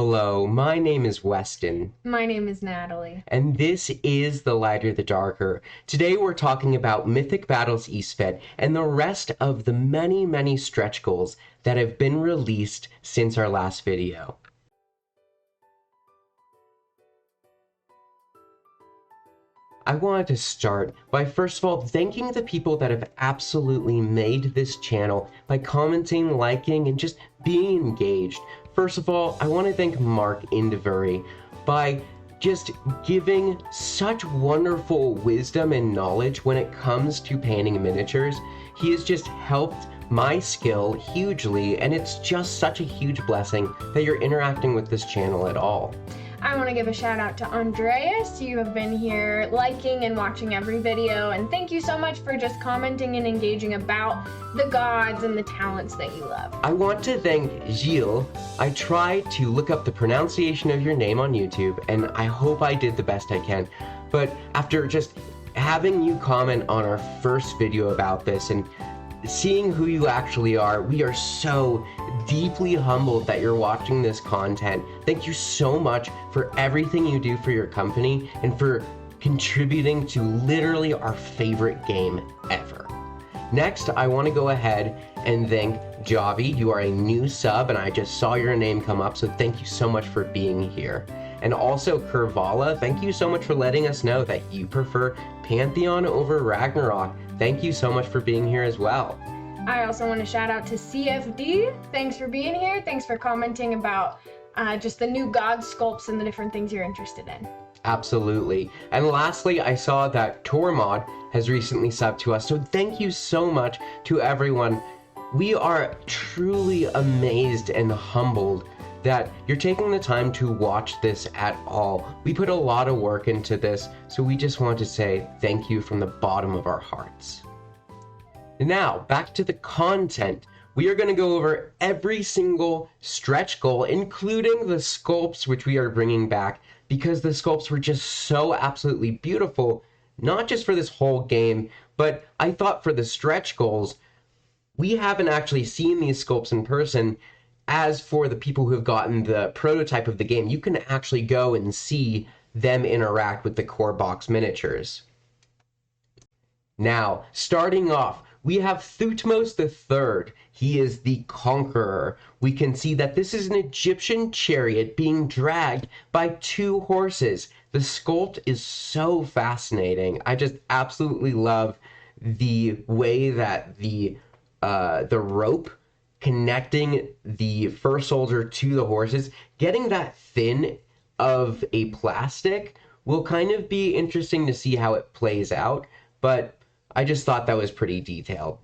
Hello, my name is Westin. My name is Natalie. And this is The Lighter the Darker. Today we're talking about Mythic Battles Eastfet and the rest of the many stretch goals that have been released since our last video. I wanted to start by first of all thanking the people that have absolutely made this channel by commenting, liking, and just being engaged. First of all, I want to thank Mark Indevery by just giving such wonderful wisdom and knowledge when it comes to painting miniatures. He has just helped my skill hugely, and it's just such a huge blessing that you're interacting with this channel at all. I want to give a shout out to Andreas. You have been here liking and watching every video, and thank you so much for just commenting and engaging about the gods and the talents that you love. I want to thank Gilles. I tried to look up the pronunciation of your name on YouTube, and I hope I did the best I can. But after just having you comment on our first video about this and seeing who you actually are, we are so deeply humbled that you're watching this content. Thank you so much for everything you do for your company and for contributing to literally our favorite game ever. Next, I want to go ahead and thank Javi. You are a new sub and I just saw your name come up, so thank you so much for being here. And also Kurvala, thank you so much for letting us know that you prefer Pantheon over Ragnarok. Thank you so much for being here as well. I also want to shout out to CFD. Thanks for being here. Thanks for commenting about just the new god sculpts and the different things you're interested in. Absolutely. And lastly, I saw that Tormod has recently subbed to us, so thank you so much to everyone. We are truly amazed and humbled that you're taking the time to watch this at all. We put a lot of work into this, so we just want to say thank you from the bottom of our hearts. Now, back to the content. We are going to go over every single stretch goal, including the sculpts, which we are bringing back, because the sculpts were just so absolutely beautiful, not just for this whole game, but I thought for the stretch goals, we haven't actually seen these sculpts in person. As for the people who have gotten the prototype of the game, you can actually go and see them interact with the core box miniatures. Now, starting off, we have Thutmose III. He is the Conqueror. We can see that this is an Egyptian chariot being dragged by two horses. The sculpt is so fascinating. I just absolutely love the way that the rope connecting the first soldier to the horses, getting that thin of a plastic will kind of be interesting to see how it plays out, but I just thought that was pretty detailed.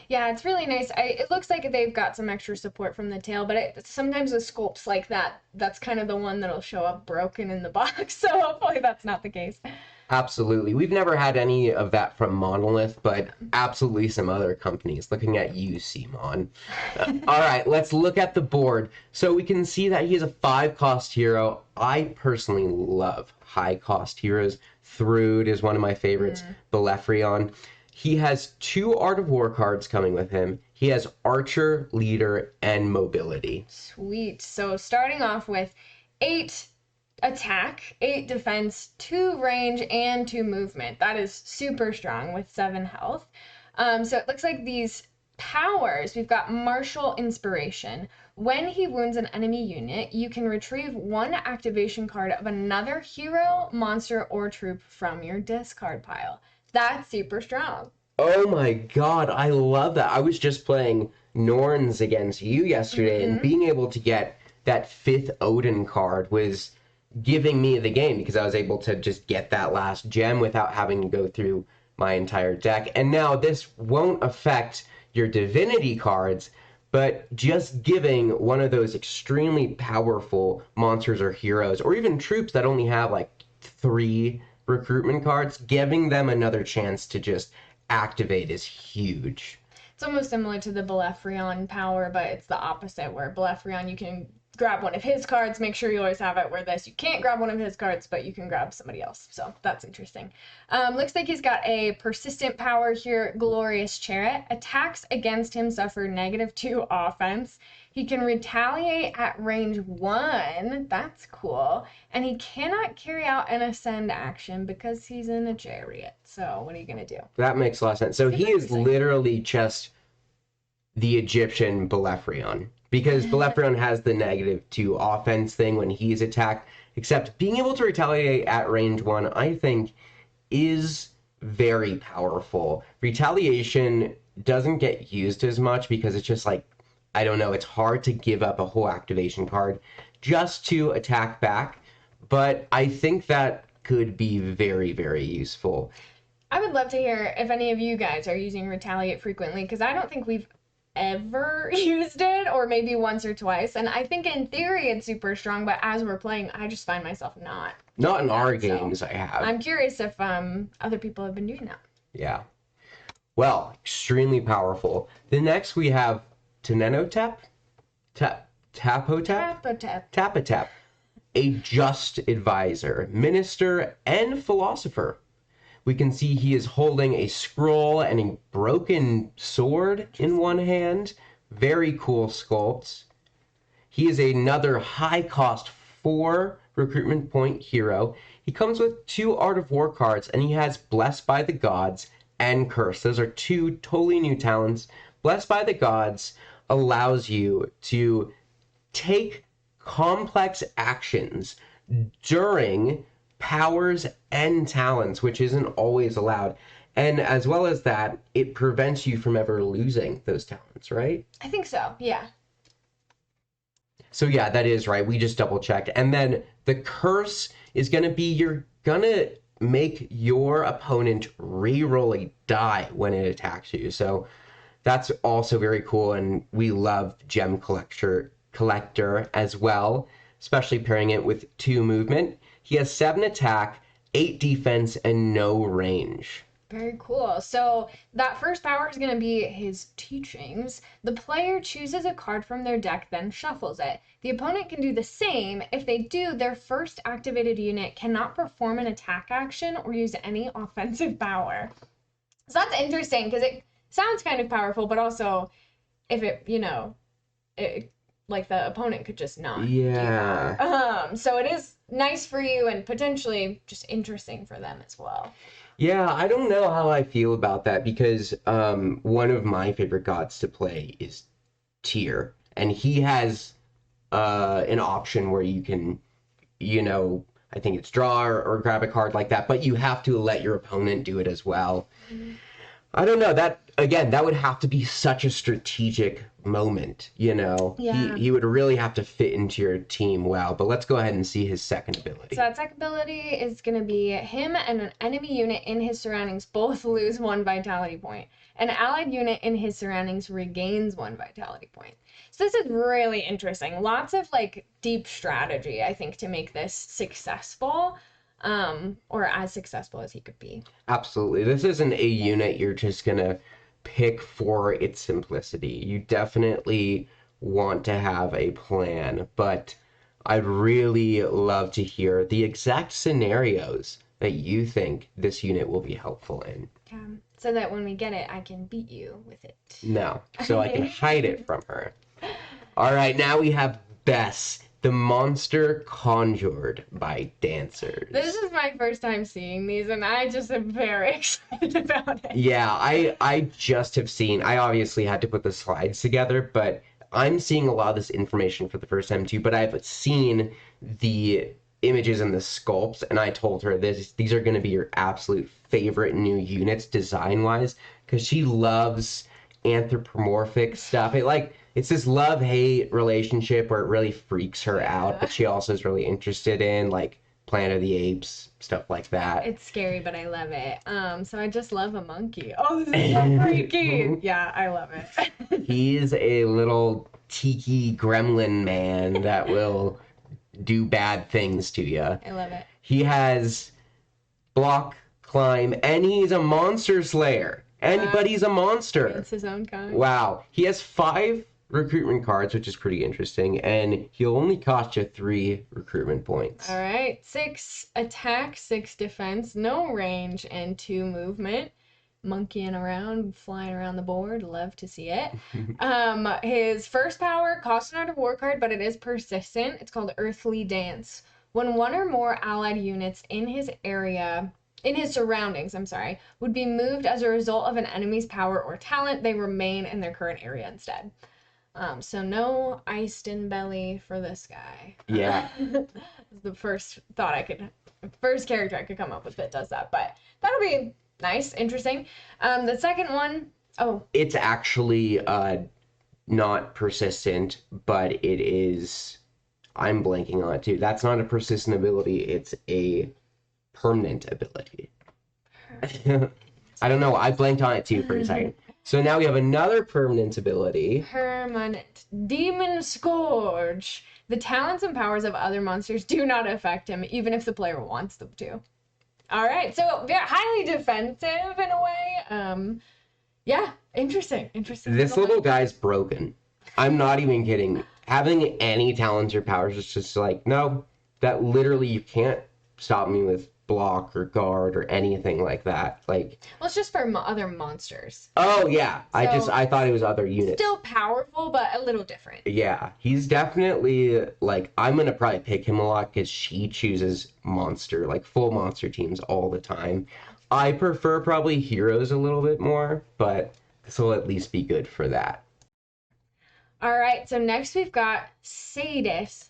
Yeah, it's really nice. It looks like they've got some extra support from the tail, but sometimes with sculpts like that, that's kind of the one that'll show up broken in the box, so hopefully that's not the case. Absolutely. We've never had any of that from Monolith, but absolutely some other companies. Looking at you, Simon. All right, let's look at the board. So we can see that he is a 5-cost hero. I personally love high-cost heroes. Thrud is one of my favorites. Belefrion. He has 2 Art of War cards coming with him. He has Archer, Leader, and Mobility. Sweet. So starting off with 8 attack, 8 defense, 2 range, and 2 movement. That is super strong with 7 health. So it looks like these powers, we've got Martial Inspiration. When he wounds an enemy unit, you can retrieve 1 activation card of another hero, monster, or troop from your discard pile. That's super strong. Oh my god, I love that. I was just playing Norns against you yesterday, and being able to get that 5th Odin card was giving me the game because I was able to just get that last gem without having to go through my entire deck. And now this won't affect your divinity cards, but just giving one of those extremely powerful monsters or heroes, or even troops that only have like 3 recruitment cards, giving them another chance to just activate is huge. It's almost similar to the Belefrion power, but it's the opposite, where Belefrion you can grab one of his cards. Make sure you always have it where you can't grab one of his cards, but you can grab somebody else. So that's interesting. Looks like he's got a persistent power here, Glorious Chariot. Attacks against him suffer -2 offense. He can retaliate at range 1. That's cool. And he cannot carry out an ascend action because he's in a chariot. So what are you going to do? That makes a lot of sense. So he is literally just the Egyptian Bellephrion. Because Bellephrion has the -2 offense thing when he's attacked. Except being able to retaliate at range 1, I think, is very powerful. Retaliation doesn't get used as much because it's just like, I don't know, it's hard to give up a whole activation card just to attack back, but I think that could be very, very useful. I would love to hear if any of you guys are using Retaliate frequently, because I don't think we've ever used it, or maybe once or twice, and I think in theory it's super strong, but as we're playing, I just find myself not in our games. I have. I'm curious if other people have been doing that. Yeah. Well, extremely powerful. The next we have Tapo Tapo, a just advisor, minister, and philosopher. We can see he is holding a scroll and a broken sword in one hand. Very cool sculpts. He is another high-cost 4 recruitment point hero. He comes with 2 Art of War cards, and he has Blessed by the Gods and Curse. Those are 2 totally new talents. Blessed by the Gods allows you to take complex actions during powers and talents, which isn't always allowed. And as well as that, it prevents you from ever losing those talents, right? I think so, yeah. So yeah, that is right. We just double checked. And then the curse is going to be, you're going to make your opponent re-roll a die when it attacks you. So that's also very cool, and we love Gem Collector as well, especially pairing it with 2 movement. He has 7 attack, 8 defense, and no range. Very cool. So that first power is going to be his teachings. The player chooses a card from their deck, then shuffles it. The opponent can do the same. If they do, their first activated unit cannot perform an attack action or use any offensive power. So that's interesting because it sounds kind of powerful, but also if it, like the opponent could just not. Yeah. So it is nice for you and potentially just interesting for them as well. Yeah, I don't know how I feel about that because one of my favorite gods to play is Tyr, and he has an option where you can, I think it's draw or grab a card like that, but you have to let your opponent do it as well. Mm-hmm. I don't know, that would have to be such a strategic moment, Yeah. He would really have to fit into your team well, but let's go ahead and see his second ability. So that second ability is going to be him and an enemy unit in his surroundings both lose 1 vitality point. An allied unit in his surroundings regains 1 vitality point. So this is really interesting. Lots of deep strategy, I think, to make this successful. Or as successful as he could be. Absolutely. This isn't a unit you're just gonna pick for its simplicity. You definitely want to have a plan, but I'd really love to hear the exact scenarios that you think this unit will be helpful in. So that when we get it, I can beat you with it. No, so I can hide it from her. All right, now we have Bess, the monster conjured by dancers. This is my first time seeing these, and I just am very excited about it. Yeah, I just have seen, I obviously had to put the slides together, but I'm seeing a lot of this information for the first time too, but I've seen the images and the sculpts, and I told her these are going to be your absolute favorite new units design-wise, because she loves anthropomorphic stuff. It's this love-hate relationship where it really freaks her out, but she also is really interested in Planet of the Apes, stuff like that. It's scary, but I love it. So I just love a monkey. Oh, this is so freaky. Yeah, I love it. He's a little tiki gremlin man that will do bad things to you. I love it. He has block, climb, and he's a monster slayer. Anybody's a monster. It's his own kind. Wow. He has 5 recruitment cards, which is pretty interesting, and he'll only cost you 3 recruitment points. All right, 6 attack, 6 defense, no range, and 2 movement. Monkeying around, flying around the board, love to see it. His first power costs an Art of War card, but it is persistent. It's called Earthly Dance. When one or more allied units in his surroundings, would be moved as a result of an enemy's power or talent, they remain in their current area instead. So no Iced belly for this guy. Yeah. The first character I could come up with that does that, but that'll be nice, interesting. The second one, it's actually not persistent, but it is. I'm blanking on it too. That's not a persistent ability. It's a permanent ability. I don't know. I blanked on it too for a second. So now we have another permanent ability. Permanent. Demon Scourge. The talents and powers of other monsters do not affect him, even if the player wants them to. All right, so they're highly defensive in a way. Yeah, interesting. This little guy's broken. I'm not even kidding. Having any talents or powers is just like, no, that literally you can't stop me with block or guard or anything like that. Like, well, it's just for other monsters. Oh yeah, So, I thought it was other units. Still powerful, but a little different. Yeah, he's definitely like, I'm gonna probably pick him a lot because she chooses monster, like full monster teams all the time. I prefer probably heroes a little bit more, but this will at least be good for that. All right, so next we've got Sadis,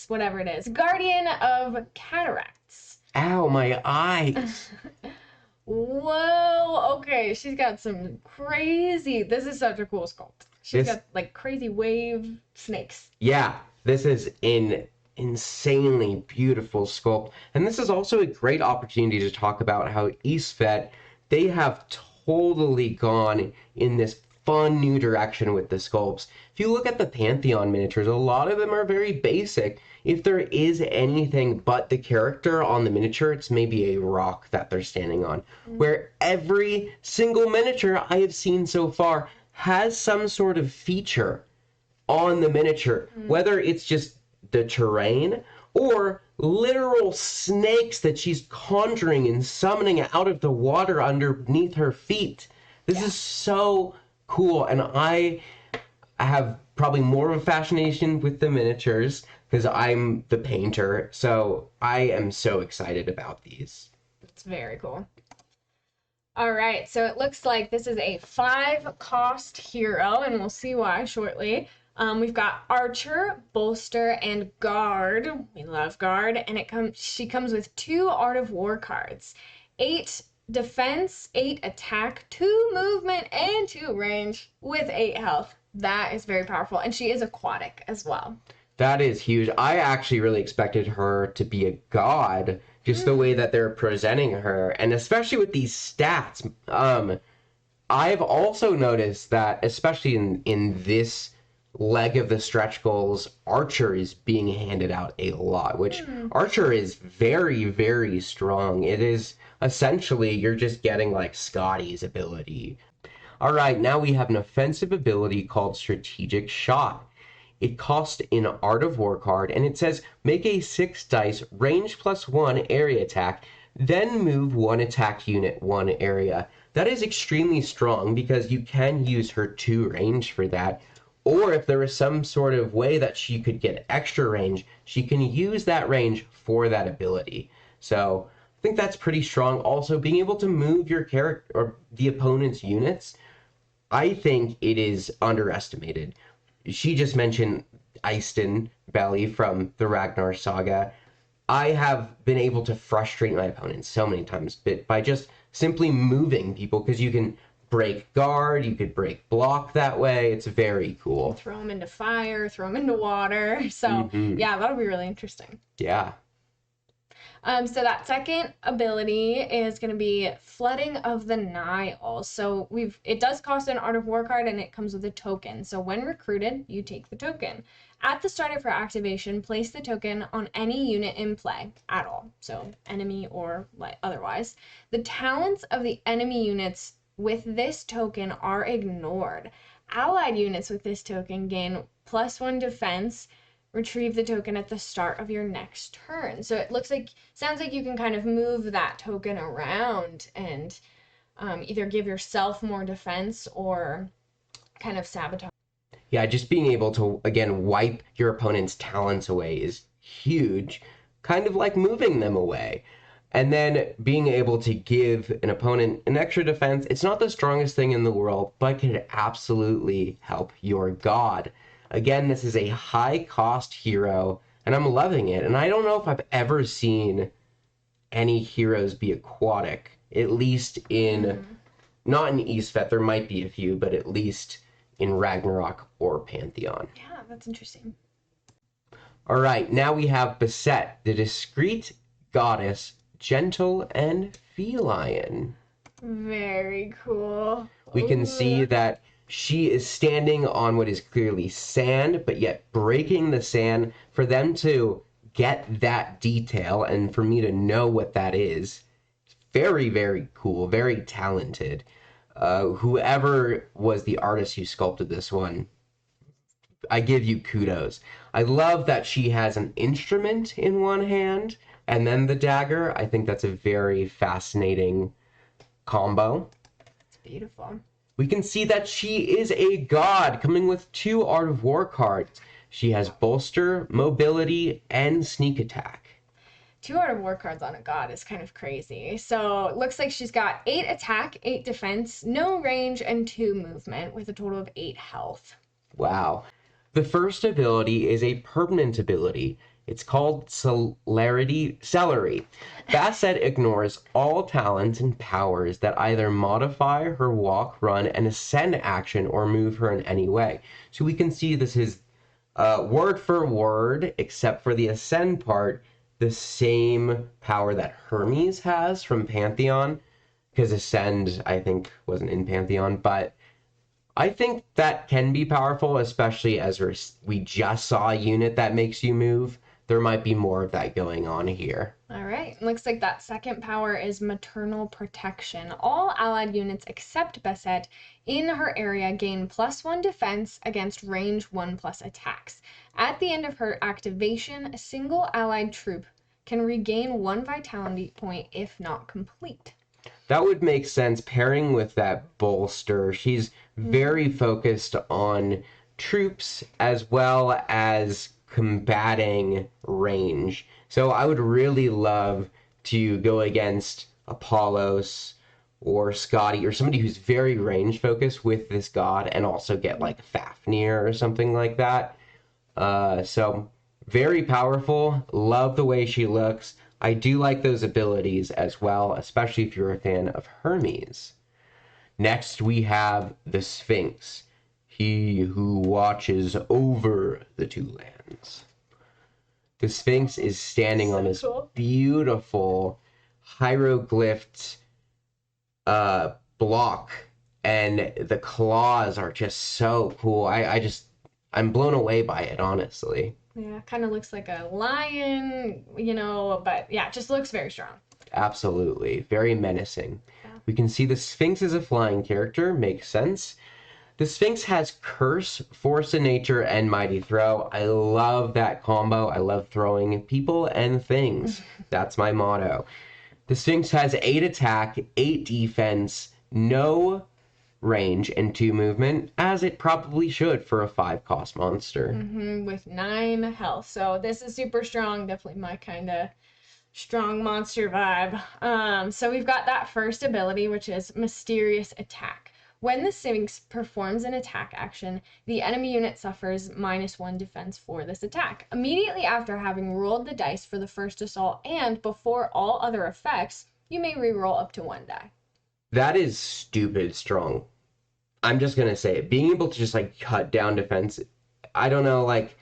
whatever it is, Guardian of Cataracts. Ow, my eyes. Whoa, okay, she's got some crazy, this is such a cool sculpt. She's got like crazy wave snakes. Yeah, this is an insanely beautiful sculpt. And this is also a great opportunity to talk about how Eastfet, they have totally gone in this fun new direction with the sculpts. If you look at the Pantheon miniatures, a lot of them are very basic. If there is anything but the character on the miniature, it's maybe a rock that they're standing on. Where every single miniature I have seen so far has some sort of feature on the miniature, whether it's just the terrain or literal snakes that she's conjuring and summoning out of the water underneath her feet. This is so cool, and I have probably more of a fascination with the miniatures because I'm the painter, so I am so excited about these. It's very cool. All right, so it looks like this is a 5-cost hero, and we'll see why shortly. We've got Archer, Bolster, and Guard. We love Guard, and she comes with 2 Art of War cards, 8 defense, 8 attack, 2 movement, and 2 range with 8 health. That is very powerful, and she is aquatic as well. That is huge. I actually really expected her to be a god, just the way that they're presenting her, and especially with these stats. I've also noticed that, especially in this leg of the stretch goals, Archer is being handed out a lot, which Archer is very, very strong. It is essentially, you're just getting like Scotty's ability. All right, now we have an offensive ability called Strategic Shot. It costs an Art of War card, and it says, make a 6 dice range +1 area attack, then move 1 attack unit 1 area. That is extremely strong because you can use her 2 range for that. Or if there is some sort of way that she could get extra range, she can use that range for that ability. So I think that's pretty strong. Also, being able to move your character or the opponent's units, I think it is underestimated. She just mentioned Eisten Belly from the Ragnar Saga. I have been able to frustrate my opponents so many times by just simply moving people, because you can break guard, you could break block that way. It's very cool. Throw them into fire, throw them into water. So yeah, that'll be really interesting. Yeah. So that second ability is going to be Flooding of the Nile. So it does cost an Art of War card, and it comes with a token. So when recruited, you take the token. At the start of her activation, place the token on any unit in play at all. So enemy or otherwise. The talents of the enemy units with this token are ignored. Allied units with this token gain +1 defense. Retrieve the token at the start of your next turn. So it sounds like you can kind of move that token around and either give yourself more defense or kind of sabotage. Yeah, just being able to, again, wipe your opponent's talents away is huge, kind of like moving them away. And then being able to give an opponent an extra defense, it's not the strongest thing in the world, but can absolutely help your god. Again, this is a high-cost hero, and I'm loving it. And I don't know if I've ever seen any heroes be aquatic, at least in, not in Eastfet, there might be a few, but at least in Ragnarok or Pantheon. Yeah, that's interesting. All right, now we have Basset, the discreet goddess, gentle and feline. Very cool. We can see that she is standing on what is clearly sand, but yet breaking the sand. For them to get that detail and for me to know what that is, very, very cool, very talented. Whoever was the artist who sculpted this one, I give you kudos. I love that she has an instrument in one hand and then the dagger. I think that's a very fascinating combo. It's beautiful. We can see that she is a god, coming with 2 Art of War cards. She has bolster, mobility, and sneak attack. 2 Art of War cards on a god is kind of crazy. So it looks like she's got 8 attack, 8 defense, no range, and 2 movement with a total of 8 health. Wow. The first ability is a permanent ability. It's called Celery. Basset ignores all talents and powers that either modify her walk, run, and ascend action or move her in any way. So we can see this is word for word, except for the ascend part, the same power that Hermes has from Pantheon, because ascend, I think, wasn't in Pantheon, but I think that can be powerful, especially as we just saw a unit that makes you move. There might be more of that going on here. All right. Looks like that second power is maternal protection. All allied units except Basset in her area gain +1 defense against range 1+ attacks. At the end of her activation, a single allied troop can regain 1 vitality point if not complete. That would make sense pairing with that bolster. She's very focused on troops as well as combating range. So I would really love to go against Apollos or Scotty or somebody who's very range focused with this god and also get like Fafnir or something like that. So very powerful. Love the way she looks. I do like those abilities as well, especially if you're a fan of Hermes. Next, we have the Sphinx, he who watches over the 2 lands. The Sphinx is standing on this beautiful hieroglyphed block, and the claws are just so cool. I'm blown away by it, honestly. Yeah, kind of looks like a lion, but yeah, it just looks very strong. Absolutely. Very menacing. Yeah. We can see the Sphinx is a flying character. Makes sense. The Sphinx has Curse, Force of Nature, and Mighty Throw. I love that combo. I love throwing people and things. That's my motto. The Sphinx has 8 attack, 8 defense, no range, and 2 movement, as it probably should for a 5-cost monster. With 9 health. So this is super strong. Definitely my kind of strong monster vibe. So we've got that first ability, which is Mysterious Attack. When the Sphinx performs an attack action, the enemy unit suffers -1 defense for this attack. Immediately after having rolled the dice for the first assault and before all other effects, you may reroll up to 1 die. That is stupid strong. I'm just going to say it. Being able to just like cut down defense, I don't know, like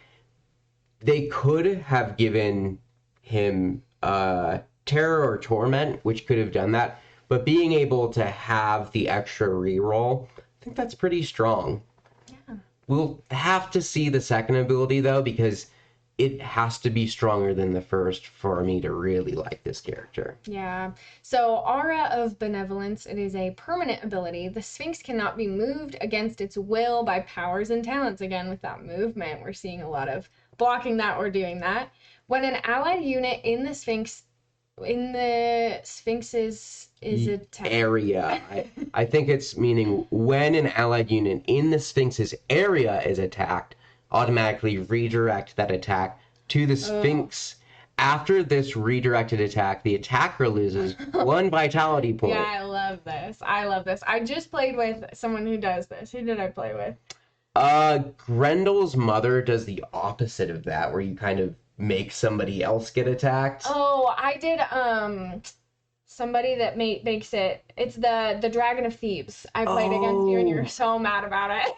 they could have given him Terror or Torment, which could have done that. But being able to have the extra reroll, I think that's pretty strong. Yeah. We'll have to see the second ability, though, because it has to be stronger than the first for me to really like this character. Yeah. So, Aura of Benevolence, it is a permanent ability. The Sphinx cannot be moved against its will by powers and talents. Again, with that movement, we're seeing a lot of blocking that or doing that. When an allied unit in the Sphinx's is attacked. Area. I think it's meaning when an allied unit in the Sphinx's area is attacked, automatically redirect that attack to the Sphinx. After this redirected attack, the attacker loses 1 vitality point. Yeah, I love this. I love this. I just played with someone who does this. Who did I play with? Grendel's mother does the opposite of that, where you kind of make somebody else get attacked. Oh, I did somebody that makes it. It's the Dragon of Thebes. I played against you and you were so mad about it.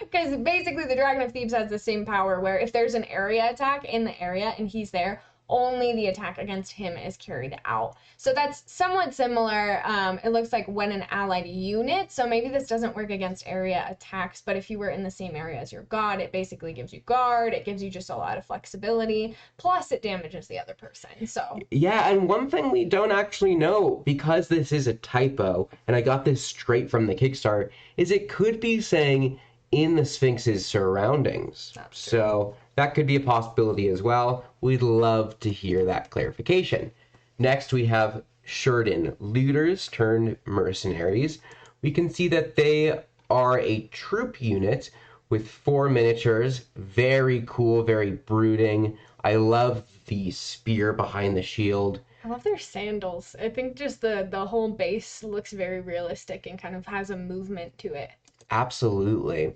Because basically the Dragon of Thebes has the same power where if there's an area attack in the area and he's there, only the attack against him is carried out. So that's somewhat similar. It looks like when an allied unit, so maybe this doesn't work against area attacks, but if you were in the same area as your god, it basically gives you guard. It gives you just a lot of flexibility. Plus it damages the other person. So yeah, and one thing we don't actually know, because this is a typo, and I got this straight from the Kickstarter, is it could be saying in the Sphinx's surroundings. So that could be a possibility as well. We'd love to hear that clarification. Next, we have Sheran, looters turned mercenaries. We can see that they are a troop unit with 4 miniatures. Very cool, very brooding. I love the spear behind the shield. I love their sandals. I think just the whole base looks very realistic and kind of has a movement to it. Absolutely.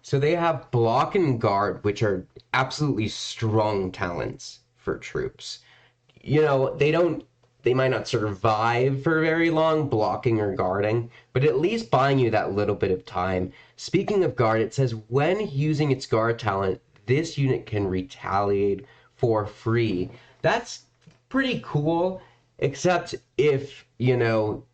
So they have block and guard, which are absolutely strong talents for troops. You know, they might not survive for very long blocking or guarding, but at least buying you that little bit of time. Speaking of guard, it says when using its guard talent, this unit can retaliate for free. That's pretty cool, except if, you know,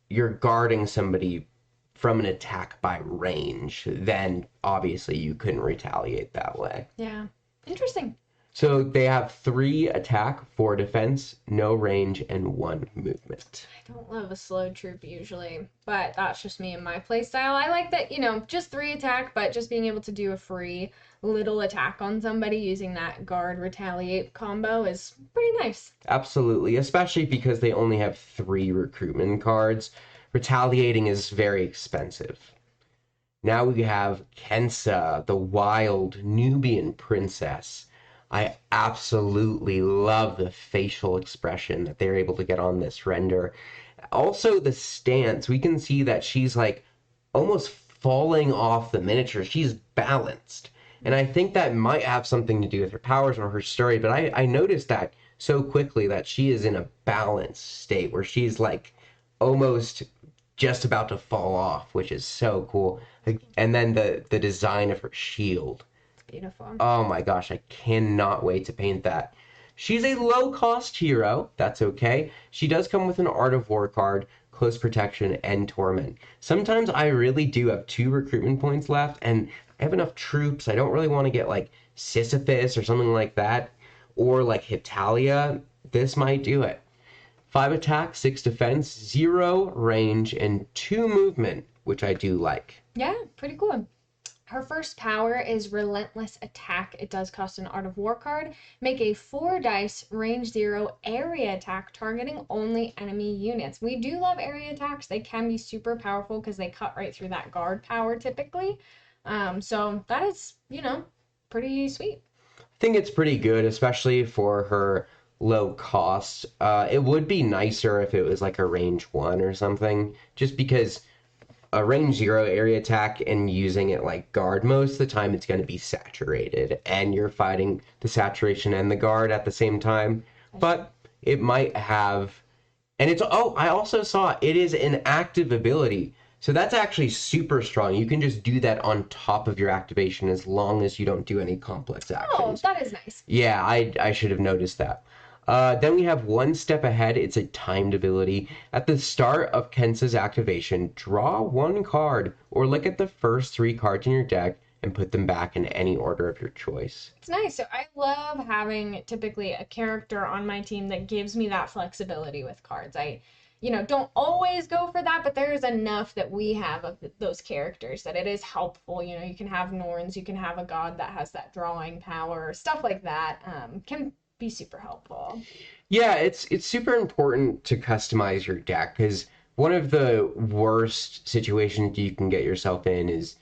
you're guarding somebody from an attack by range, then obviously you couldn't retaliate that way. Yeah. Interesting. So they have 3 attack, 4 defense, no range, and 1 movement. I don't love a slow troop usually, but that's just me and my playstyle. I like that, you know, just 3 attack, but just being able to do a free little attack on somebody using that guard retaliate combo is pretty nice. Absolutely, especially because they only have 3 recruitment cards. Retaliating is very expensive. Now we have Kensa, the wild Nubian princess. I absolutely love the facial expression that they're able to get on this render. Also the stance, we can see that she's like almost falling off the miniature. She's balanced. And I think that might have something to do with her powers or her story, but I noticed that so quickly that she is in a balanced state where she's like almost just about to fall off, which is so cool. And then the design of her shield. It's beautiful. Oh my gosh, I cannot wait to paint that. She's a low-cost hero. That's okay. She does come with an Art of War card, Close Protection, and Torment. Sometimes I really do have 2 recruitment points left, and I have enough troops. I don't really want to get like Sisyphus or something like that, or like Hitalia. This might do it. 5 attack, 6 defense, 0 range, and 2 movement, which I do like. Yeah, pretty cool. Her first power is Relentless Attack. It does cost an Art of War card. Make a 4 dice, range 0 area attack, targeting only enemy units. We do love area attacks. They can be super powerful because they cut right through that guard power typically. So that is, you know, pretty sweet. I think it's pretty good, especially for her low cost. It would be nicer if it was like a range 1 or something, just because a range 0 area attack and using it like guard, most of the time it's going to be saturated and you're fighting the saturation and the guard at the same time. But it might have, and it's, oh, I also saw it is an active ability. So that's actually super strong. You can just do that on top of your activation as long as you don't do any complex actions. Oh, that is nice. Yeah, I should have noticed that. Then we have One Step Ahead. It's a timed ability. At the start of Kensa's activation, draw 1 card or look at the first 3 cards in your deck and put them back in any order of your choice. It's nice. So I love having typically a character on my team that gives me that flexibility with cards. I, don't always go for that, but there's enough that we have of those characters that it is helpful. You can have Norns, you can have a god that has that drawing power, stuff like that can be super helpful. Yeah, it's super important to customize your deck because one of the worst situations you can get yourself in is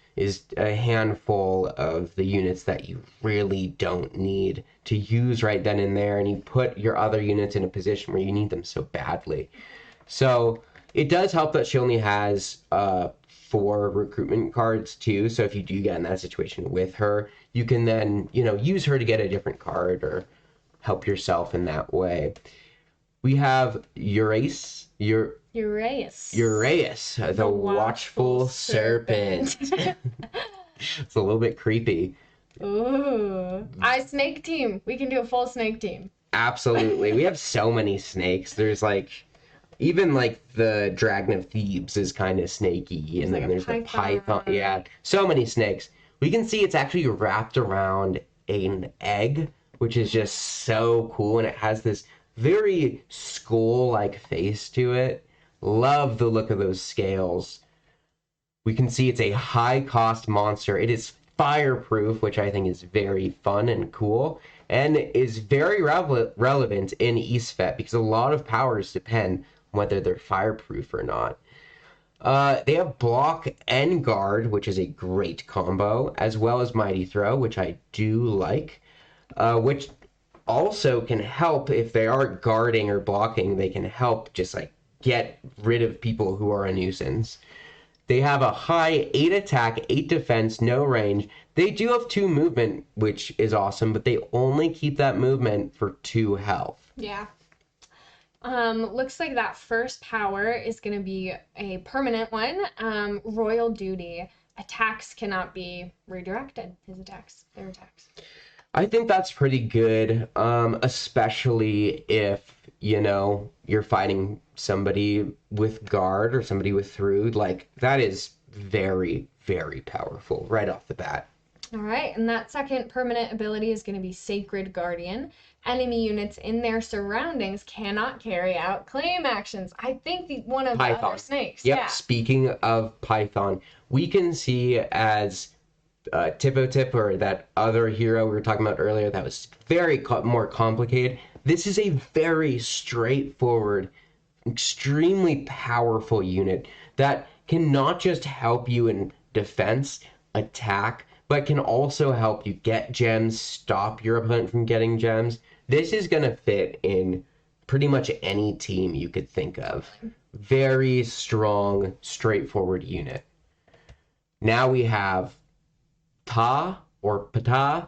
a handful of the units that you really don't need to use right then and there, and you put your other units in a position where you need them so badly. So it does help that she only has 4 recruitment cards too. So if you do get in that situation with her, you can then, use her to get a different card or help yourself in that way. We have Urus, the watchful serpent. It's a little bit creepy. Ooh. Snake team. We can do a full snake team. Absolutely. We have so many snakes. There's even the Dragon of Thebes is kind of snaky. And then there's the python. Yeah, so many snakes. We can see it's actually wrapped around an egg, which is just so cool. And it has this very skull-like face to it. Love the look of those scales. We can see it's a high-cost monster. It is fireproof, which I think is very fun and cool, and is very relevant in Eastfet because a lot of powers depend on whether they're fireproof or not. They have block and guard, which is a great combo, as well as mighty throw, which I do like, which also can help if they are guarding or blocking. They can help just get rid of people who are a nuisance. They have a high 8 attack, 8 defense, no range. They do have 2 movement, which is awesome, but they only keep that movement for 2 health. Yeah. Looks like that first power is going to be a permanent one. Royal Duty. Attacks cannot be redirected. Their attacks. I think that's pretty good, especially if, you're fighting somebody with guard or somebody with through. That is very, very powerful right off the bat. All right, and that second permanent ability is going to be Sacred Guardian. Enemy units in their surroundings cannot carry out claim actions. I think one of Python. The other snakes. Yep, Yeah. Speaking of Python, we can see as Tapo Tapo, or that other hero we were talking about earlier that was very more complicated. This is a very straightforward, extremely powerful unit that can not just help you in defense, attack, but can also help you get gems, stop your opponent from getting gems. This is going to fit in pretty much any team you could think of. Very strong, straightforward unit. Now we have Ta, or Ptah,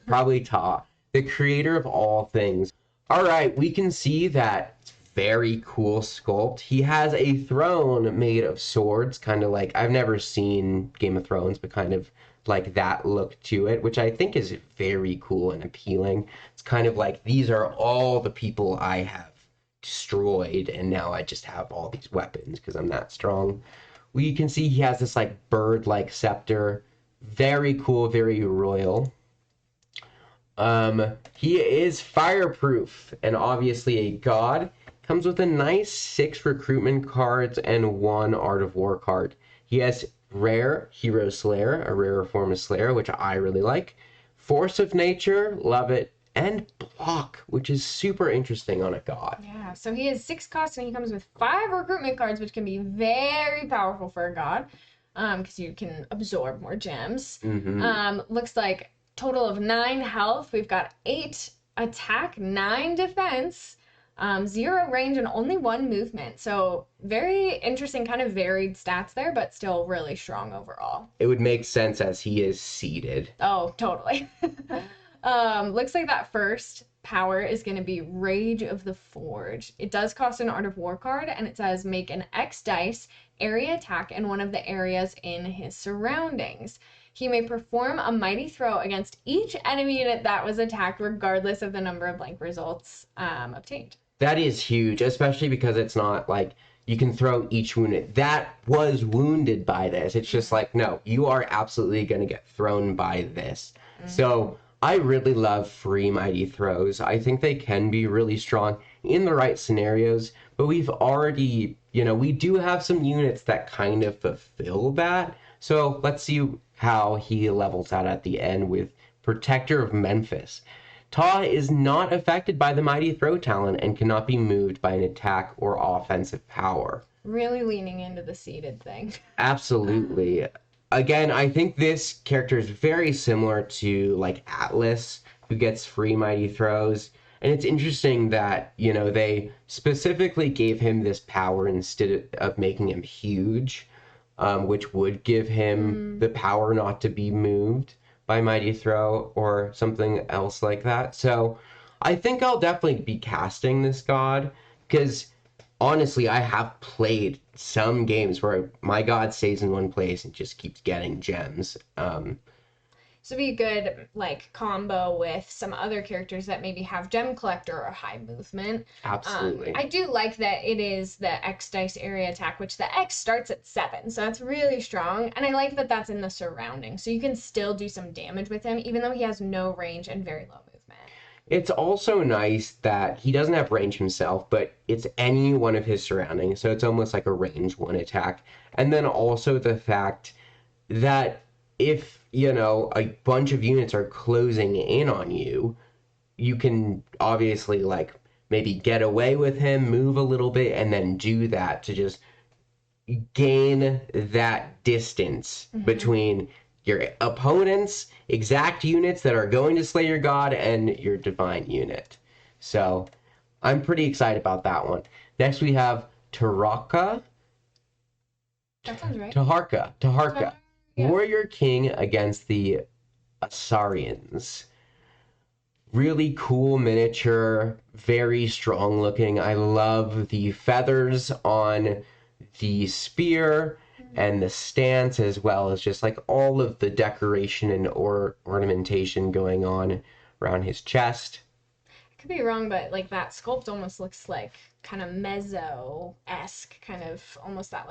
probably Ta, the creator of all things. All right, we can see that very cool sculpt. He has a throne made of swords, kind of I've never seen Game of Thrones, but kind of that look to it, which I think is very cool and appealing. It's kind of these are all the people I have destroyed, and now I just have all these weapons because I'm that strong. We can see he has this bird-like scepter. Very cool, very royal. He is fireproof and obviously a god. Comes with a nice 6 recruitment cards and 1 Art of War card. He has rare Hero Slayer, a rarer form of Slayer, which I really like. Force of Nature, love it. And block, which is super interesting on a god. Yeah, so he has 6 costs and he comes with 5 recruitment cards, which can be very powerful for a god. Because you can absorb more gems. Mm-hmm. Looks like total of 9 health. We've got 8 attack, 9 defense, 0 range, and only 1 movement. So very interesting, kind of varied stats there, but still really strong overall. It would make sense as he is seated. Oh, totally. Looks like that first power is going to be Rage of the Forge. It does cost an Art of War card, and it says make an X dice area attack in one of the areas in his surroundings. He may perform a mighty throw against each enemy unit that was attacked, regardless of the number of blank results obtained. That is huge, especially because it's not you can throw each wounded. That was wounded by this. It's just like, no, you are absolutely going to get thrown by this. So I really love free mighty throws. I think they can be really strong in the right scenarios, but we've already, we do have some units that kind of fulfill that. So let's see how he levels out at the end with Protector of Memphis. Ta is not affected by the mighty throw talent and cannot be moved by an attack or offensive power. Really leaning into the seeded thing. Absolutely. Again, I think this character is very similar to like Atlas, who gets free mighty throws. And it's interesting that, they specifically gave him this power instead of making him huge, which would give him the power not to be moved by mighty throw or something else like that. So I think I'll definitely be casting this god, because honestly, I have played some games where my god stays in one place and just keeps getting gems. So be a good combo with some other characters that maybe have gem collector or high movement. Absolutely. I do like that it is the X dice area attack, which the X starts at 7, so that's really strong. And I like that that's in the surrounding, so you can still do some damage with him, even though he has no range and very low movement. It's also nice that he doesn't have range himself, but it's any one of his surroundings, so it's almost like a range 1 attack. And then also the fact that if, a bunch of units are closing in on you, you can obviously maybe get away with him, move a little bit, and then do that to just gain that distance between your opponent's exact units that are going to slay your god and your divine unit. So I'm pretty excited about that one. Next we have Taharka. That sounds right. Taharka. Yeah. Warrior King against the Asarians. Really cool miniature, very strong looking. I love the feathers on the spear and the stance, as well as just all of the decoration and ornamentation going on around his chest. I could be wrong, but that sculpt almost looks like kind of mezzo-esque, kind of almost that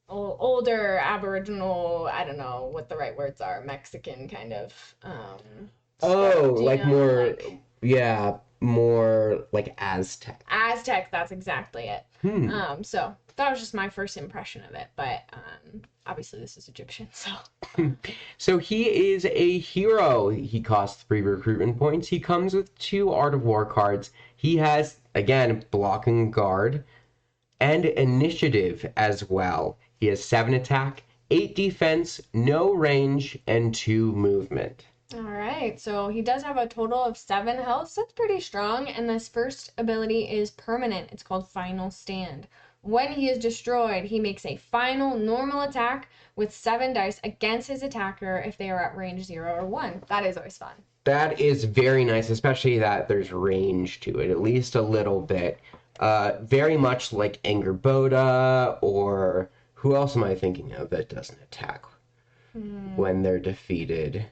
older Aboriginal, I don't know what the right words are, Mexican kind of sculpt, more like Aztec. Aztec, that's exactly it. So that was just my first impression of it, but obviously this is Egyptian, so. So he is a hero. He costs 3 recruitment points. He comes with 2 Art of War cards. He has, again, blocking guard and initiative as well. He has 7 attack, 8 defense, no range, and 2 movement. All right, so he does have a total of 7 health, so that's pretty strong. And this first ability is permanent. It's called Final Stand. When he is destroyed, he makes a final normal attack with 7 dice against his attacker if they are at range 0 or 1. That is always fun. That is very nice, especially that there's range to it, at least a little bit. Very much like Angerboda, or who else am I thinking of that doesn't attack when they're defeated?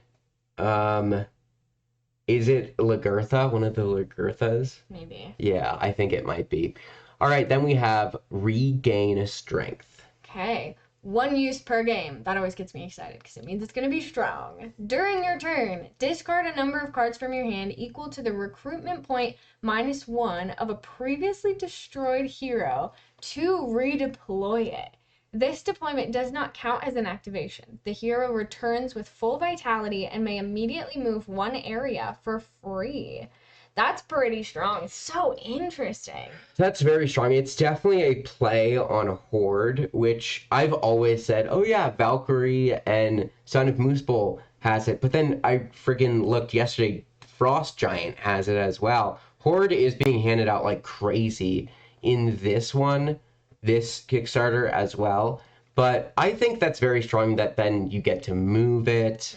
Is it Lagertha? One of the Lagerthas? Maybe. Yeah, I think it might be. All right, then we have Regain Strength. Okay. 1 use per game. That always gets me excited because it means it's going to be strong. During your turn, discard a number of cards from your hand equal to the recruitment point -1 of a previously destroyed hero to redeploy it. This deployment does not count as an activation. The hero returns with full vitality and may immediately move 1 area for free. That's pretty strong. It's so interesting. That's very strong. It's definitely a play on Horde, which I've always said, oh yeah, Valkyrie and Son of Mooseball has it. But then I friggin' looked yesterday, Frost Giant has it as well. Horde is being handed out like crazy in this one, this Kickstarter as well. But I think that's very strong that then you get to move it.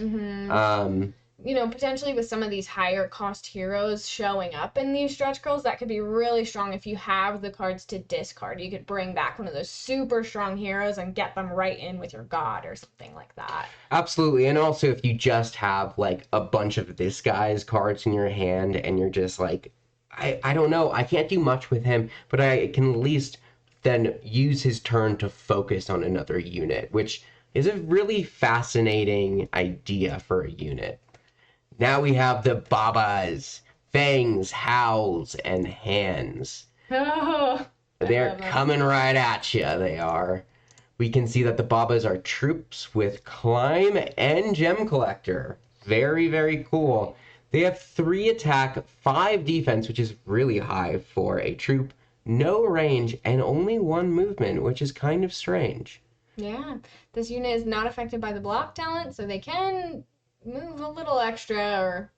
Potentially with some of these higher cost heroes showing up in these stretch goals, that could be really strong if you have the cards to discard. You could bring back one of those super strong heroes and get them right in with your god or something like that. Absolutely. And also if you just have like a bunch of this guy's cards in your hand and you're just like, I don't know, I can't do much with him, but I can at least then use his turn to focus on another unit, which is a really fascinating idea for a unit. Now we have the Babas, Fangs, Howls, and Hands. Oh, They're coming right at you, they are. We can see that the Babas are troops with Climb and Gem Collector. Very, very cool. They have 3 attack, 5 defense, which is really high for a troop, no range, and only 1 movement, which is kind of strange. Yeah, this unit is not affected by the block talent, so they can move a little extra or,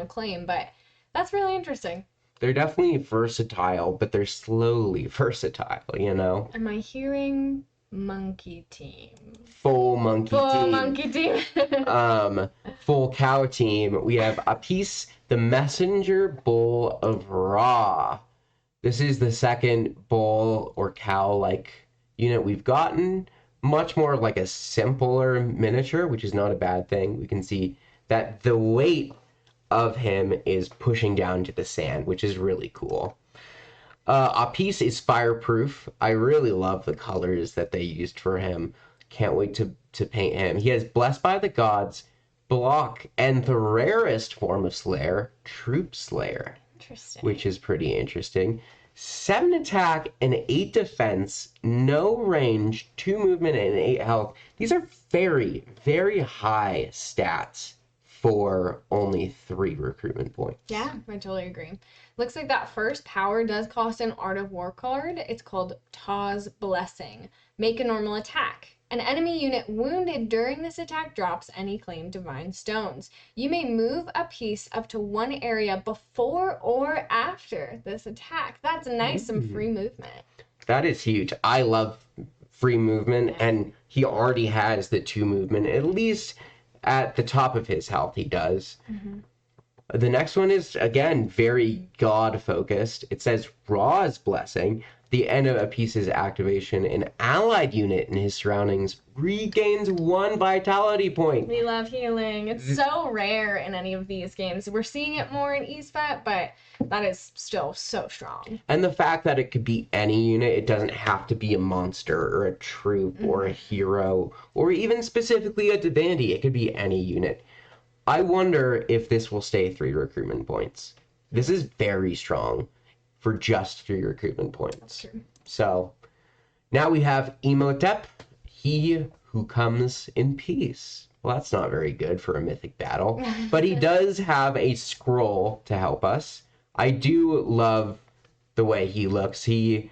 claim, but that's really interesting. They're definitely versatile, but they're slowly versatile, Am I hearing monkey team? Full monkey team. Monkey team. Full cow team. We have Apis, the messenger bull of Ra. This is the second bull or cow-like unit we've gotten. Much more like a simpler miniature, which is not a bad thing. We can see that the weight of him is pushing down to the sand, which is really cool. Apis is fireproof. I really love the colors that they used for him. Can't wait to paint him. He has Blessed by the Gods, Block, and the rarest form of Slayer, Troop Slayer. Interesting. Which is pretty interesting. 7 attack and 8 defense, no range, 2 movement, and 8 health. These are very, very high stats for only 3 recruitment points. Yeah, I totally agree. Looks like that first power does cost an Art of War card. It's called Taw's Blessing. Make a normal attack. An enemy unit wounded during this attack drops any claimed divine stones. You may move a piece up to 1 area before or after this attack. That's nice, some free movement. That is huge. I love free movement, and he already has the 2 movement, at least at the top of his health he does. Mm-hmm. The next one is, again, very God-focused. It says Ra's Blessing. The end of a piece's activation, an allied unit in his surroundings regains 1 vitality point. We love healing. It's so rare in any of these games. We're seeing it more in Eastfet, but that is still so strong. And the fact that it could be any unit, it doesn't have to be a monster or a troop or a hero or even specifically a divinity. It could be any unit. I wonder if this will stay 3 recruitment points. This is very strong for just 3 recruitment points. So now we have Emotes, he who comes in peace. Well, that's not very good for a mythic battle, but he does have a scroll to help us. I do love the way he looks. He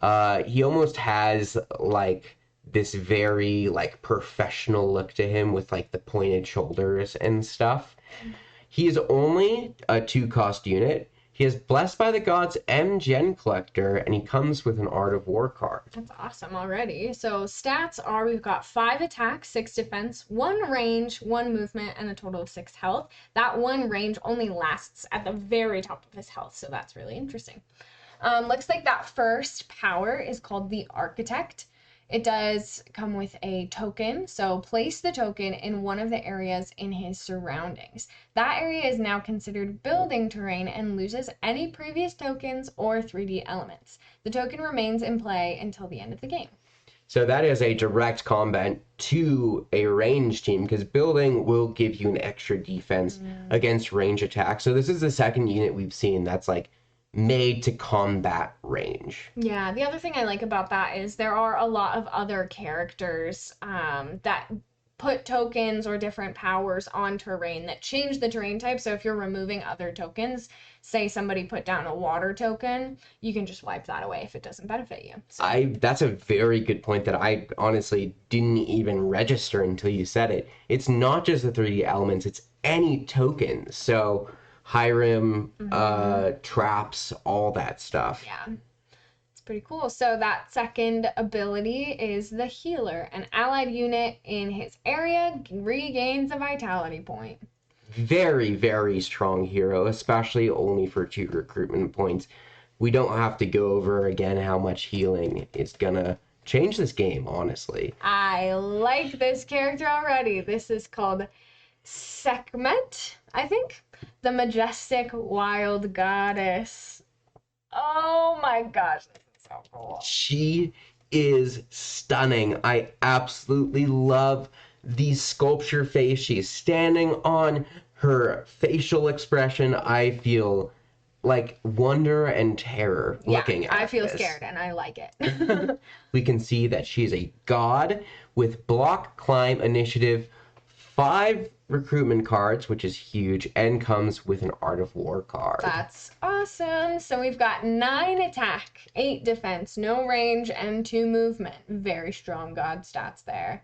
almost has like this very like professional look to him with like the pointed shoulders and stuff. He is only a 2-cost unit. He is Blessed by the Gods and Gem Collector, and he comes with an Art of War card. That's awesome already. So stats are, we've got 5 attack, 6 defense, 1 range, 1 movement, and a total of 6 health. That 1 range only lasts at the very top of his health, so that's really interesting. Looks like that first power is called the Architect. It does come with a token, so place the token in one of the areas in his surroundings. That area is now considered building terrain and loses any previous tokens or 3D elements. The token remains in play until the end of the game. So that is a direct combat to a range team, because building will give you an extra defense against range attacks. So this is the second unit we've seen that's like made to combat range. Yeah, the other thing I like about that is there are a lot of other characters that put tokens or different powers on terrain that change the terrain type. So if you're removing other tokens, say somebody put down a water token, you can just wipe that away if it doesn't benefit you. So. That's a very good point that I honestly didn't even register until you said it. It's not just the 3D elements, it's any tokens. So Hiram, traps, all that stuff. Yeah, it's pretty cool. So that second ability is the Healer. An allied unit in his area regains a vitality point. Very, very strong hero, especially only for 2 recruitment points. We don't have to go over again how much healing is gonna change this game, honestly. I like this character already. This is called Sment, I think. The Majestic Wild Goddess. Oh my gosh, this is so cool. She is stunning. I absolutely love the sculpture face she's standing on. Her facial expression, I feel like wonder and terror looking at I feel this. scared and I like it. We can see that she's a god with block, climb, initiative, 5 recruitment cards, which is huge, and comes with an Art of War card. That's awesome. So we've got 9 attack, 8 defense, no range, and 2 movement. Very strong god stats there.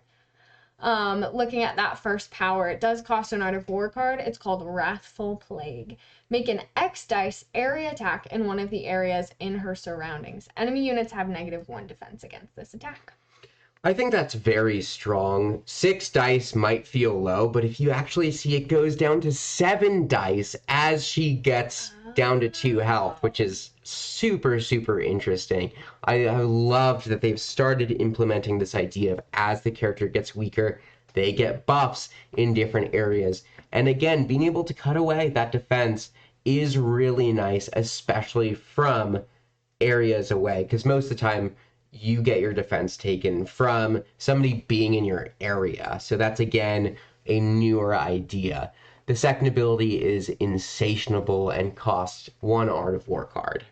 Looking at that first power, it does cost an Art of War card. It's called Wrathful Plague. Make an X dice area attack in one of the areas in her surroundings. Enemy units have -1 defense against this attack. I think that's very strong. 6 dice might feel low, but if you actually see it goes down to 7 dice as she gets down to 2 health, which is super, super interesting. I have loved that they've started implementing this idea of as the character gets weaker, they get buffs in different areas. And again, being able to cut away that defense is really nice, especially from areas away, because most of the time you get your defense taken from somebody being in your area. So that's, again, a newer idea. The second ability is Insatiable and costs 1 Art of War card.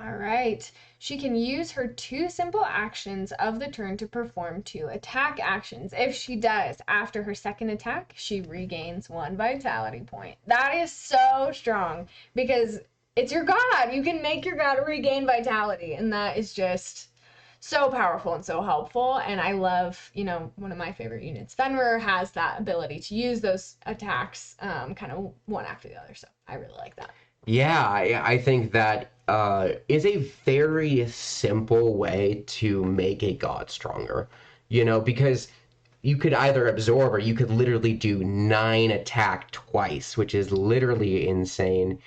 All right. She can use her 2 simple actions of the turn to perform 2 attack actions. If she does, after her second attack, she regains 1 vitality point. That is so strong because it's your god. You can make your god regain vitality, and that is just so powerful and so helpful. And I love, one of my favorite units, Fenrir, has that ability to use those attacks kind of one after the other. So I really like that. Yeah, I think that is a very simple way to make a god stronger, because you could either absorb or you could literally do 9 attack twice, which is literally insane.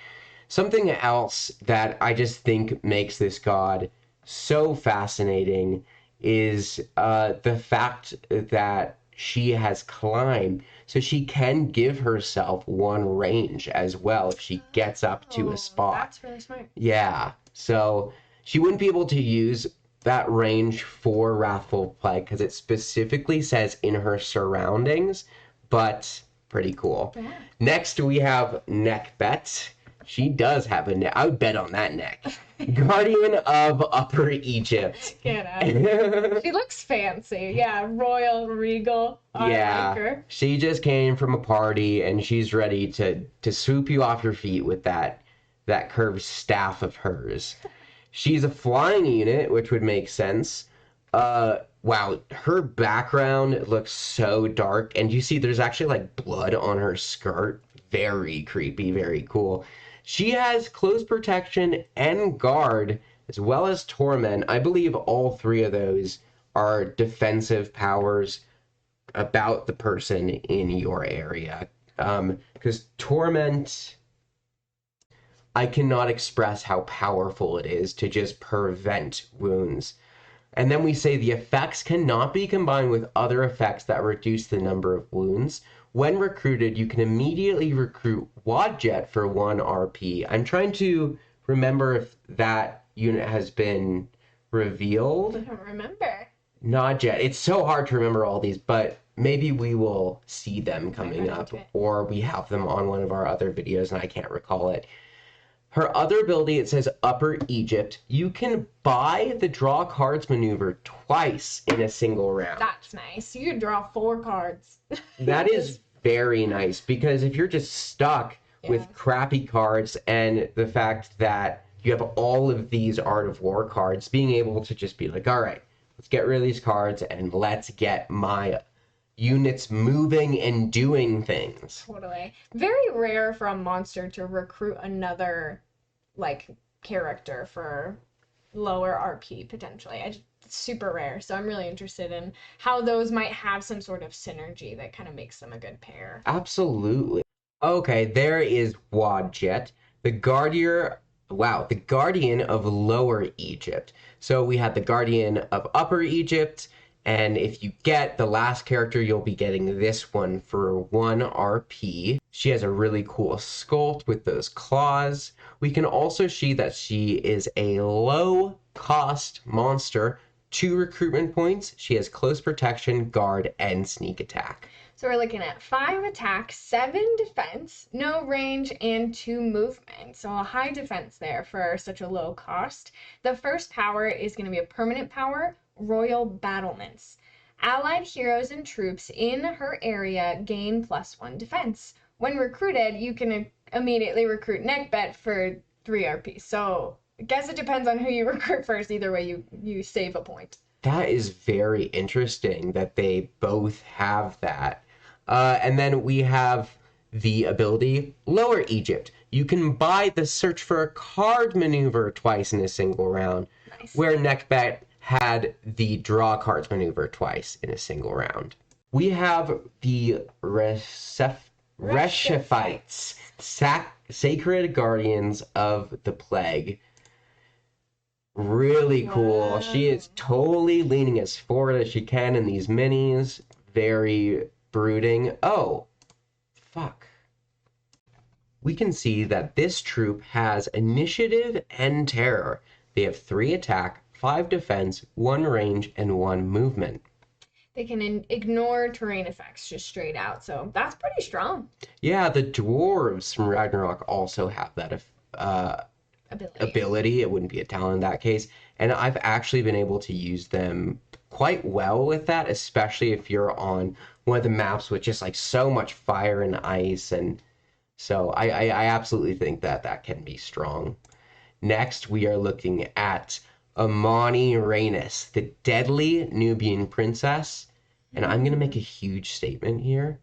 Something else that I just think makes this god so fascinating is the fact that she has climb, so she can give herself 1 range as well if she gets up to a spot. That's really smart. Yeah, so she wouldn't be able to use that range for Wrathful Plague because it specifically says in her surroundings, but pretty cool. Yeah. Next we have Neck Bet. She does have a neck. I would bet on that neck. Guardian of Upper Egypt. Get out. She looks fancy. Yeah, royal, regal. I like her. She just came from a party and she's ready to swoop you off your feet with that curved staff of hers. She's a flying unit, which would make sense. Wow, her background looks so dark, and you see there's actually like blood on her skirt. Very creepy, very cool. She has close protection and guard, as well as torment. I believe all 3 of those are defensive powers about the person in your area. Because torment, I cannot express how powerful it is to just prevent wounds. And then we say the effects cannot be combined with other effects that reduce the number of wounds. When recruited, you can immediately recruit Wadjet for 1 RP. I'm trying to remember if that unit has been revealed. I don't remember. Not yet. It's so hard to remember all these, but maybe we will see them coming up, or we have them on one of our other videos and I can't recall it. Her other ability, it says Upper Egypt. You can buy the draw cards maneuver twice in a single round. That's nice. You can draw 4 cards. That is very nice, because if you're just stuck with crappy cards and the fact that you have all of these Art of War cards, being able to just be like, all right, let's get rid of these cards and let's get my units moving and doing things. Totally. Very rare for a monster to recruit another character for lower RP potentially. It's super rare, so I'm really interested in how those might have some sort of synergy that kind of makes them a good pair. Absolutely. Okay, there is Wadjet, the Guardian of Lower Egypt. So we had the Guardian of Upper Egypt And if you get the last character, you'll be getting this one for 1 RP. She has a really cool sculpt with those claws. We can also see that she is a low-cost monster. 2 recruitment points. She has close protection, guard, and sneak attack. So we're looking at 5 attack, 7 defense, no range, and 2 movement. So a high defense there for such a low cost. The first power is going to be a permanent power, Royal Battlements. Allied heroes and troops in her area gain +1 defense. When recruited, you can immediately recruit Neckbet for 3 RP. So I guess it depends on who you recruit first. Either way, you save a point. That is very interesting that they both have that. And then we have the ability Lower Egypt. You can buy the search for a card maneuver twice in a single round, Nice. where Neckbet had the draw cards maneuver twice in a single round. We have the Reshephites, Sacred Guardians of the Plague. Really cool. Wow. She is totally leaning as forward as she can in these minis. Very brooding. Oh, fuck. We can see that this troop has initiative and terror. They have 3 attack, 5 defense, 1 range, and 1 movement. They can ignore terrain effects just straight out, so that's pretty strong. Yeah, the dwarves from Ragnarok also have that ability. It wouldn't be a talent in that case. And I've actually been able to use them quite well with that, especially if you're on one of the maps with just like so much fire and ice. And so I absolutely think that that can be strong. Next, we are looking at Amani Rus, the deadly Nubian princess. And I'm going to make a huge statement here.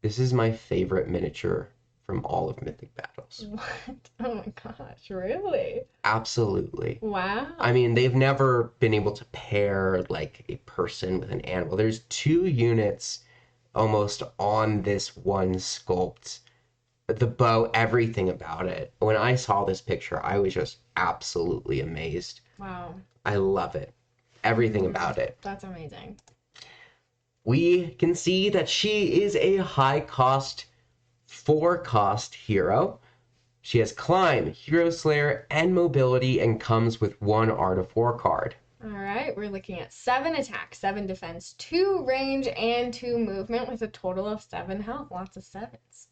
This is my favorite miniature from all of Mythic Battles. What? Oh my gosh, really? Absolutely. Wow. I mean, they've never been able to pair like a person with an animal. There's 2 units almost on this one sculpt. The bow, everything about it. When I saw this picture, I was just absolutely amazed. Wow. I love it. Everything about it. That's amazing. We can see that she is a high cost, 4-cost hero. She has Climb, Hero Slayer, and Mobility, and comes with 1 Art of War card. All right, we're looking at 7 attack, 7 defense, 2 range, and 2 movement with a total of 7 health. Lots of 7s.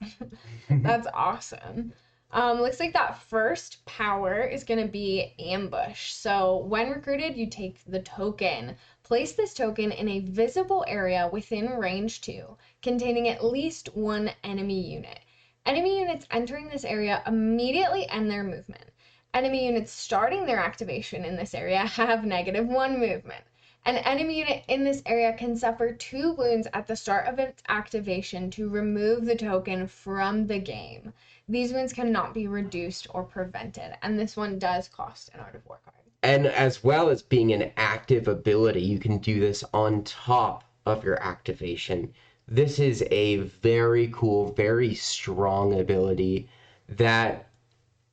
That's awesome. Looks like that first power is going to be Ambush. So when recruited, you take the token. Place this token in a visible area within range 2, containing at least 1 enemy unit. Enemy units entering this area immediately end their movement. Enemy units starting their activation in this area have -1 movement. An enemy unit in this area can suffer 2 wounds at the start of its activation to remove the token from the game. These wounds cannot be reduced or prevented, and this one does cost an Art of War card. And as well as being an active ability, you can do this on top of your activation. This is a very cool, very strong ability that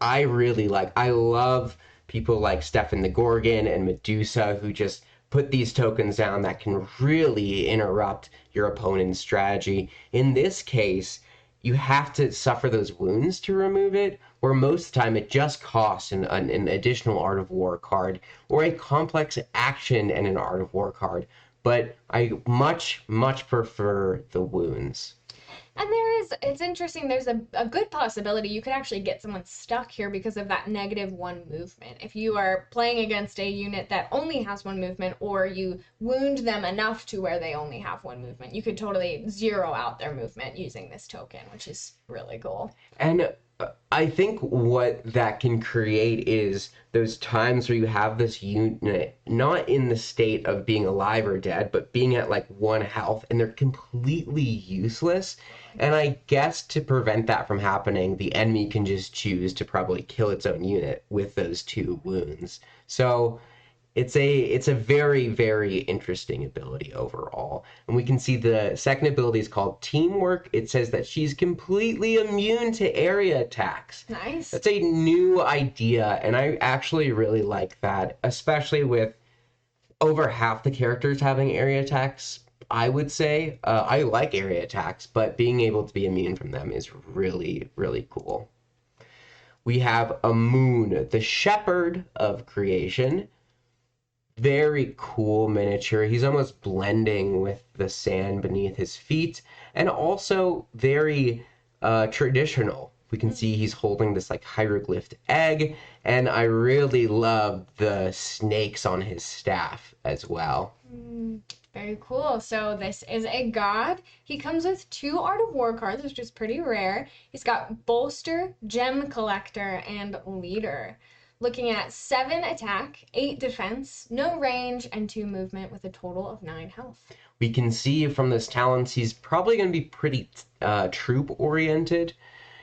I really like. I love people like Stefan the Gorgon and Medusa who just put these tokens down that can really interrupt your opponent's strategy. In this case, you have to suffer those wounds to remove it, where most of the time it just costs an additional Art of War card or a complex action and an Art of War card. But I much, much prefer the wounds. And it's interesting, there's a good possibility you could actually get someone stuck here because of that -1 movement. If you are playing against a unit that only has 1 movement, or you wound them enough to where they only have 1 movement, you could totally zero out their movement using this token, which is really cool. And I think what that can create is those times where you have this unit not in the state of being alive or dead, but being at like 1 health, and they're completely useless. And I guess to prevent that from happening, the enemy can just choose to probably kill its own unit with those 2 wounds. So it's a very, very interesting ability overall. And we can see the second ability is called Teamwork. It says that she's completely immune to area attacks. Nice. That's a new idea, and I actually really like that, especially with over half the characters having area attacks, I would say. I like area attacks, but being able to be immune from them is really, really cool. We have a moon, the shepherd of creation. Very cool miniature. He's almost blending with the sand beneath his feet, and also very traditional. We can see he's holding this like hieroglyphed egg, and I really love the snakes on his staff as well. Very cool. So this is a god. He comes with 2 Art of War cards, which is pretty rare. He's got Bolster, Gem Collector, and Leader. Looking at 7 attack, 8 defense, no range, and 2 movement with a total of 9 health. We can see from this talents he's probably going to be pretty troop oriented.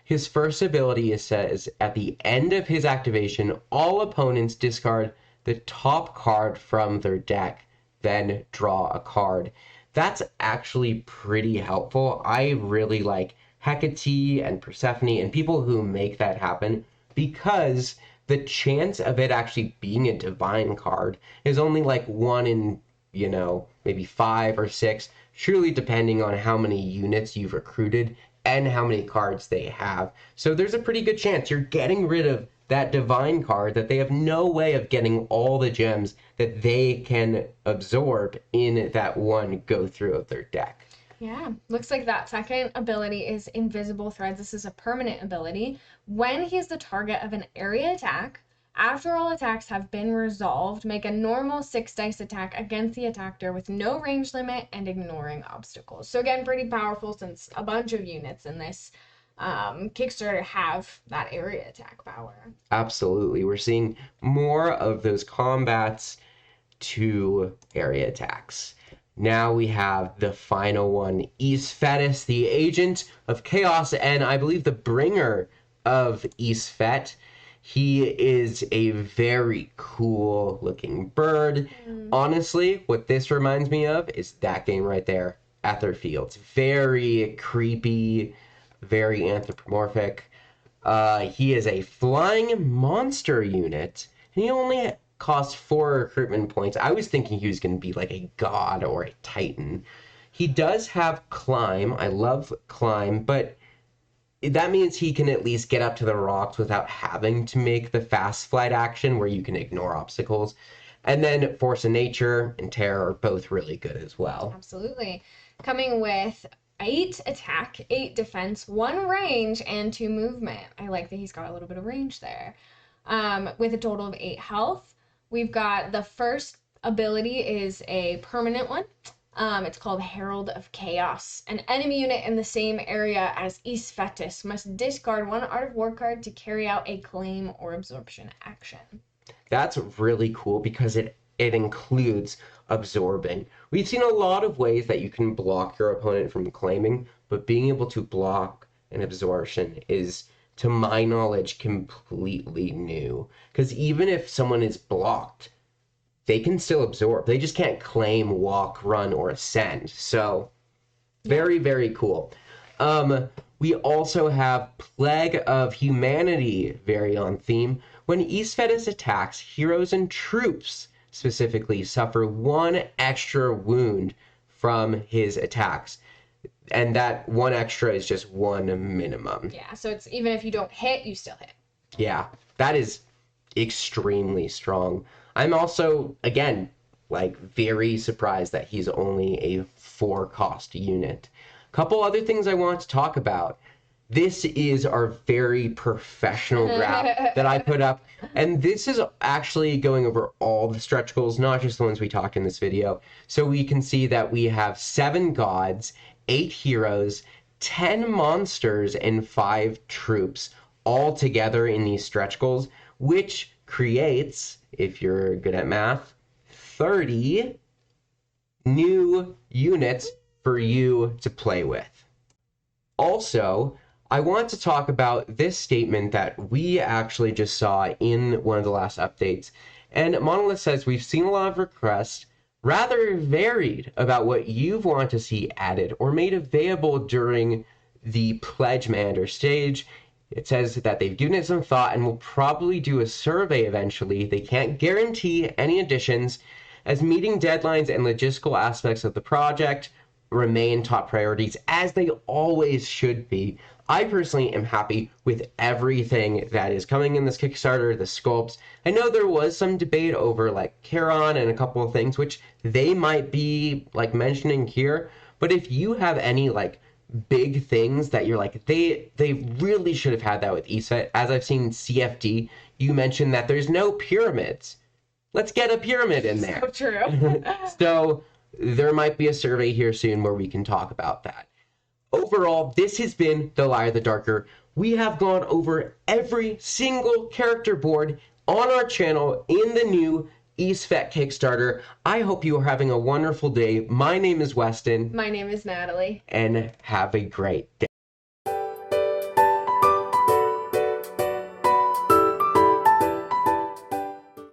His first ability says at the end of his activation, all opponents discard the top card from their deck, then draw a card. That's actually pretty helpful. I really like Hecate and Persephone and people who make that happen, because the chance of it actually being a divine card is only like 1 in, maybe 5 or 6, truly depending on how many units you've recruited and how many cards they have. So there's a pretty good chance you're getting rid of that divine card that they have no way of getting all the gems that they can absorb in that one go through of their deck. Yeah, looks like that second ability is Invisible Threads. This is a permanent ability. When he's the target of an area attack, after all attacks have been resolved, make a normal 6 dice attack against the attacker with no range limit and ignoring obstacles. So again, pretty powerful, since a bunch of units in this Kickstarter have that area attack power. Absolutely. We're seeing more of those combats to area attacks. Now we have the final one, Isfet, the agent of chaos, and I believe the bringer of Eastfet. He is a very cool looking bird. Honestly, what this reminds me of is that game right there, Etherfields. Very creepy, very anthropomorphic. He is a flying monster unit, and he only costs 4 recruitment points. I was thinking he was going to be like a god or a titan. He does have climb. I love climb, but that means he can at least get up to the rocks without having to make the fast flight action where you can ignore obstacles. And then Force of Nature and Terror are both really good as well. Absolutely. Coming with 8 attack, 8 defense, 1 range, and 2 movement. I like that he's got a little bit of range there. With a total of 8 health. We've got the first ability is a permanent one. It's called Herald of Chaos. An enemy unit in the same area as Isfet must discard 1 Art of War card to carry out a claim or absorption action. That's really cool because it includes absorbing. We've seen a lot of ways that you can block your opponent from claiming, but being able to block an absorption is, to my knowledge, completely new. Because even if someone is blocked, they can still absorb. They just can't claim, walk, run, or ascend. So, very, very cool. We also have Plague of Humanity, very on theme. When Eastfet attacks, heroes and troops specifically suffer 1 extra wound from his attacks. And that 1 extra is just 1 minimum. Yeah, so it's even if you don't hit, you still hit. Yeah, that is extremely strong. I'm also, again, very surprised that he's only a 4-cost unit. Couple other things I want to talk about. This is our very professional graph that I put up. And this is actually going over all the stretch goals, not just the ones we talked in this video. So we can see that we have 7 gods, 8 heroes, 10 monsters, and 5 troops all together in these stretch goals, which creates, if you're good at math, 30 new units for you to play with. Also, I want to talk about this statement that we actually just saw in one of the last updates. And Monolith says, we've seen a lot of requests, rather varied, about what you want to see added or made available during the Pledge Mander stage. It says that they've given it some thought and will probably do a survey eventually. They can't guarantee any additions. as meeting deadlines and logistical aspects of the project remain top priorities, as they always should be. I personally am happy with everything that is coming in this Kickstarter, the sculpts. I know there was some debate over like Sheran and a couple of things, which they might be like mentioning here. But if you have any like big things that you're like, they really should have had that with Isfet. As I've seen CFD, you mentioned that there's no pyramids. Let's get a pyramid in there. So true. So there might be a survey here soon where we can talk about that. Overall, this has been The Lie of the Darker. We have gone over every single character board on our channel in the new Eastfet Kickstarter. I hope you are having a wonderful day. My name is Weston. My name is Natalie. And have a great day.